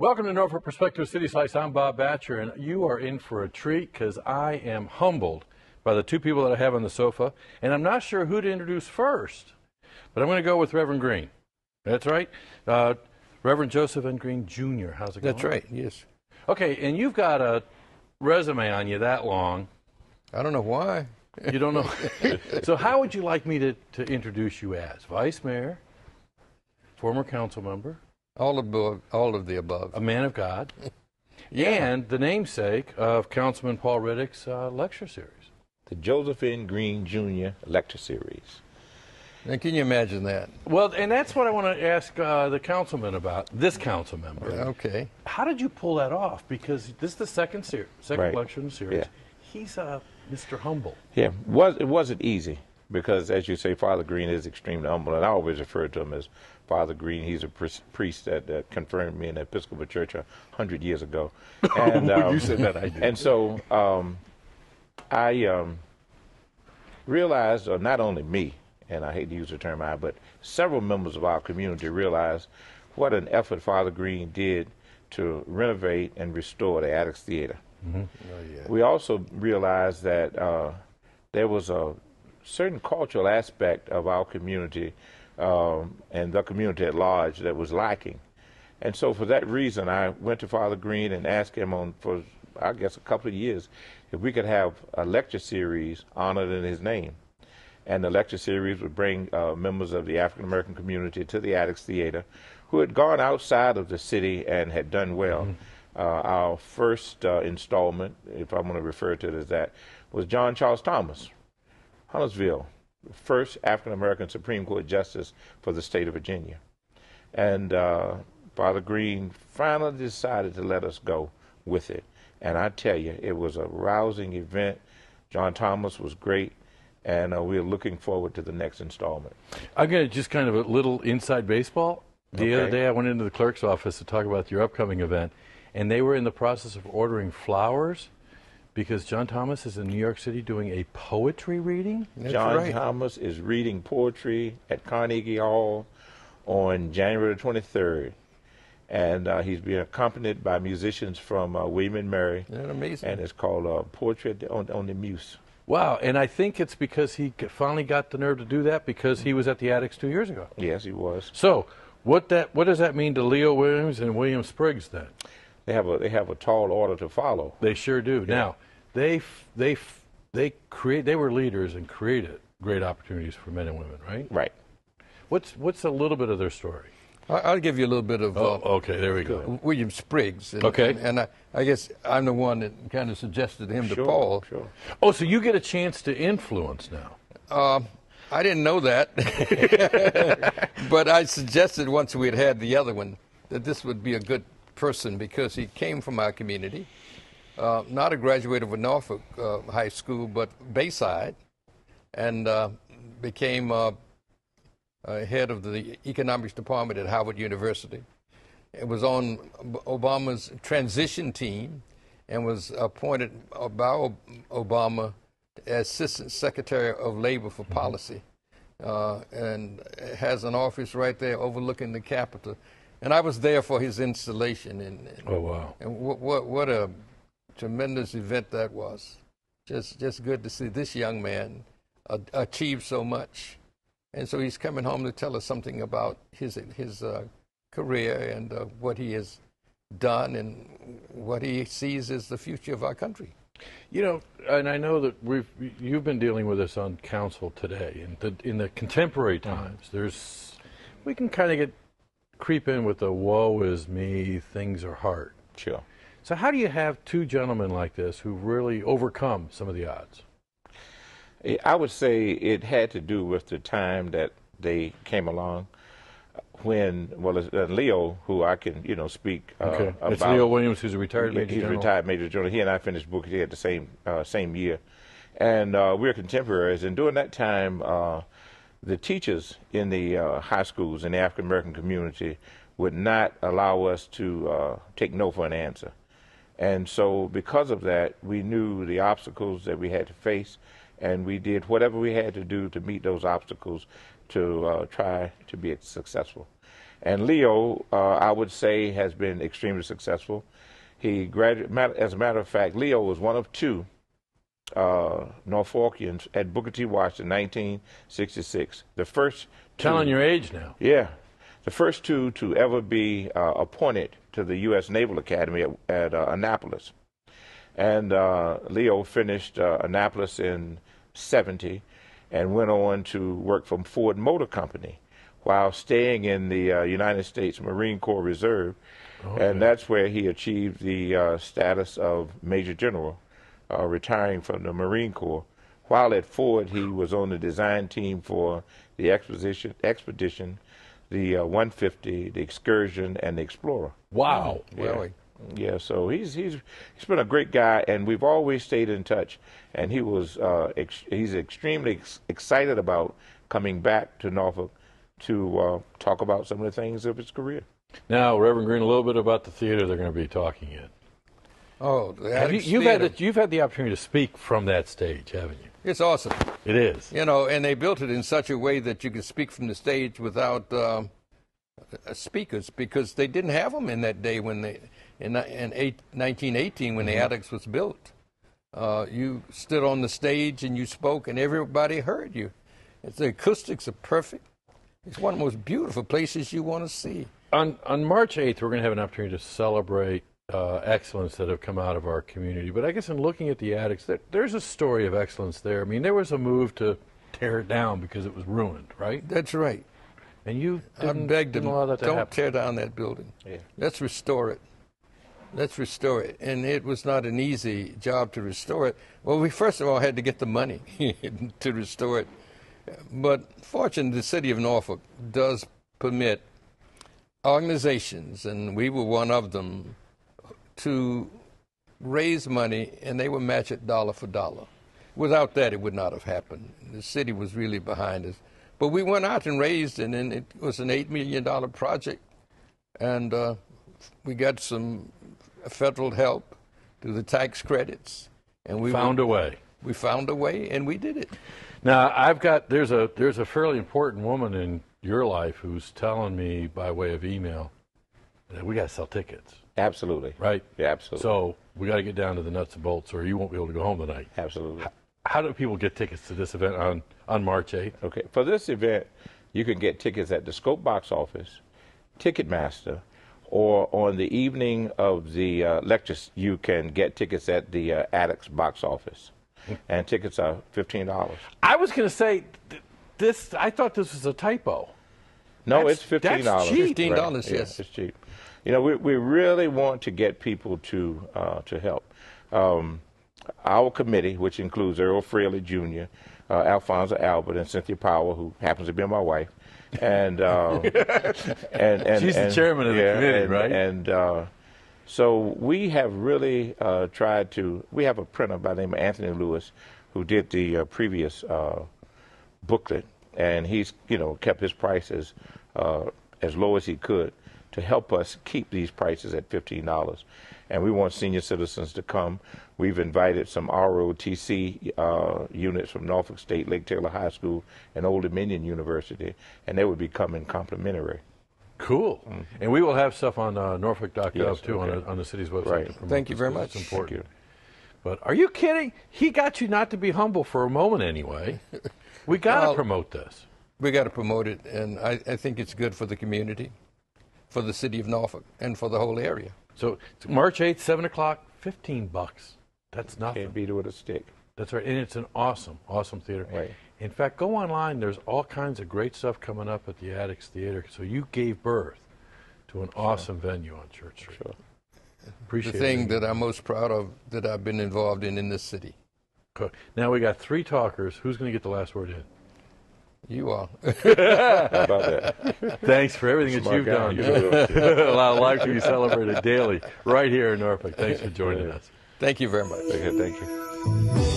Welcome to Norfolk Perspective City Slice. I'm Bob Batcher, and you are in for a treat because I am humbled by the two people that I have on the sofa, and I'm not sure who to introduce first, but I'm going to go with Reverend Green. That's right. Reverend Joseph N. Green, Jr. How's it going? That's right, yes. Okay, and you've got a resume on you that long. I don't know why. You don't know. So how would you like me to introduce you as? Vice Mayor, former council member, All of the above. a man of God, Yeah. and the namesake of Councilman Paul Riddick's lecture series. The Joseph N. Green Jr. Lecture Series. Now, can you imagine that? Well, and that's what I want to ask the councilman about, this council member. Okay. How did you pull that off? Because this is the second Right. lecture in the series. Yeah. He's Mr. Humble. Yeah, it wasn't easy because, as you say, Father Green is extremely humble, and I always refer to him as Father Green. He's a priest that confirmed me in the Episcopal Church 100 years ago. And When you said that, I did. And so I realized, or not only me, and I hate to use the term I, but several members of our community realized what an effort Father Green did to renovate and restore the Attucks Theater. Oh, yeah. We also realized that there was a certain cultural aspect of our community and the community at large that was lacking. And so for that reason, I went to Father Green and asked him for, I guess, a couple of years if we could have a lecture series honored in his name. And the lecture series would bring members of the African American community to the Attucks Theater who had gone outside of the city and had done well. Mm-hmm. Our first installment, if I'm going to refer to it as that, was John Charles Thomas, Huntersville, first African American Supreme Court Justice for the state of Virginia. And Father Green finally decided to let us go with it. And I tell you, it was a rousing event. John Thomas was great. And we're looking forward to the next installment. I'm going to just kind of a little inside baseball. The other Okay. day I went into the clerk's office to talk about your upcoming event, and they were in the process of ordering flowers because John Thomas is in New York City doing a poetry reading. That's John right. Thomas is reading poetry at Carnegie Hall on January the 23rd. And he's being accompanied by musicians from William and Mary. Isn't that amazing? And it's called Poetry on the Muse. Wow, and I think it's because he finally got the nerve to do that because he was at the Attucks 2 years ago. Yes, he was. So what does that mean to Leo Williams and William Spriggs then? They have a tall order to follow. They sure do. Now, they were leaders and created great opportunities for men and women, right? Right. What's a little bit of their story? I'll give you a little bit of Okay, there we go. William Spriggs. And, Okay. And I guess I'm the one that kind of suggested him to Sure, Paul. sure. Oh, so you get a chance to influence now. I didn't know that. But I suggested once we had the other one that this would be a good person because he came from our community. Not a graduate of a Norfolk high school, but Bayside, and became head of the economics department at Howard University. It was on Obama's transition team and was appointed by Obama as Assistant Secretary of Labor for Policy, and has an office right there overlooking the Capitol. And I was there for his installation. Oh, wow. And what a tremendous event that was. Just good to see this young man achieve so much. And so he's coming home to tell us something about his career and what he has done and what he sees as the future of our country. You know, and I know that you've been dealing with this on council today. In the contemporary times, we can kind of creep in with the woe is me, things are hard. Sure. So how do you have two gentlemen like this who really overcome some of the odds? I would say it had to do with the time that they came along when, Leo, who I can, speak Okay. about. It's Leo Williams, who's a retired Major He's General. retired Major General. He and I finished booking at the same year. And we're contemporaries. And during that time, the teachers in the high schools in the African American community would not allow us to take no for an answer. And so because of that, we knew the obstacles that we had to face, and we did whatever we had to do to meet those obstacles to try to be successful. And Leo, I would say, has been extremely successful. He graduated, as a matter of fact, Leo was one of two Norfolkians at Booker T. Washington in 1966. The first two, Telling your age now. yeah, the first two to ever be appointed to the U.S. Naval Academy at Annapolis. And Leo finished Annapolis in 70 and went on to work for Ford Motor Company while staying in the United States Marine Corps Reserve. Okay. And that's where he achieved the status of Major General, retiring from the Marine Corps. While at Ford, he was on the design team for the expedition, the 150, the Excursion, and the Explorer. Wow. Really? Yeah, so he's been a great guy, and we've always stayed in touch. And he was he's extremely excited about coming back to Norfolk to talk about some of the things of his career. Now, Reverend Green, a little bit about the theater they're going to be talking in. Oh, the You've had the opportunity to speak from that stage, haven't you? It's awesome. It is. You know, and they built it in such a way that you can speak from the stage without speakers, because they didn't have them in that day when they in 1918 when the Attucks was built. You stood on the stage and you spoke, and everybody heard you. The acoustics are perfect. It's one of the most beautiful places you want to see. On March 8th, we're going to have an opportunity to celebrate excellence that have come out of our community. But I guess in looking at the Attucks, there's a story of excellence there. I mean, there was a move to tear it down because it was ruined, right? That's right. And you I begged them, allow that to don't happen. tear down that building. Yeah. Let's restore it. Let's restore it. And it was not an easy job to restore it. Well, we first of all had to get the money to restore it. But fortunately, the city of Norfolk does permit organizations, and we were one of them, to raise money, and they will match it dollar for dollar. Without that, it would not have happened. The city was really behind us. But we went out and raised, and then it was an $8 million project, and we got some federal help through the tax credits, and we Found a way. We found a way, and we did it. Now, there's a fairly important woman in your life who's telling me by way of email that we got to sell tickets. Absolutely. Right? Yeah, absolutely. So we got to get down to the nuts and bolts, or you won't be able to go home tonight. Absolutely. How do people get tickets to this event on March 8th? Okay. For this event, you can get tickets at the Scope box office, Ticketmaster, or on the evening of the lectures, you can get tickets at the Attucks box office. And tickets are $15. I was going to say, I thought this was a typo. No, That's- it's $15. that's cheap. $15, Right. yes. Yeah, it's cheap. You know, we really want to get people to help. Our committee, which includes Earl Fraley Jr., Alfonso Albert, and Cynthia Powell, who happens to be my wife, and She's the chairman of the committee, right? And so we have really tried to. We have a printer by the name of Anthony Lewis, who did the previous booklet, and he's kept his prices as low as he could to help us keep these prices at $15. And we want senior citizens to come. We've invited some ROTC units from Norfolk State, Lake Taylor High School, and Old Dominion University, and they would be coming complimentary. Cool. And we will have stuff on Norfolk.gov, Yes, too, okay. on the city's website. Right. to promote Thank you this, very 'cause much. It's important. Thank you. But are you kidding? He got you not to be humble for a moment anyway. We got to Well, promote this. We got to promote it, and I think it's good for the community, for the city of Norfolk, and for the whole area. So it's March 8th, 7 o'clock, $15. That's nothing. Can't beat it with a stick. That's right. And it's an awesome, awesome theater. Right. In fact, go online. There's all kinds of great stuff coming up at the Attucks Theater. So you gave birth to an awesome venue on Church Street. Sure. Appreciate The it. thing that I'm most proud of that I've been involved in this city. Cool. Now we got 3 talkers. Who's going to get the last word in? You are. How about that? Thanks for everything that Smart you've guy. done. You Allow life to be celebrated daily right here in Norfolk. Thanks for joining us. Thank you very much. Okay, thank you.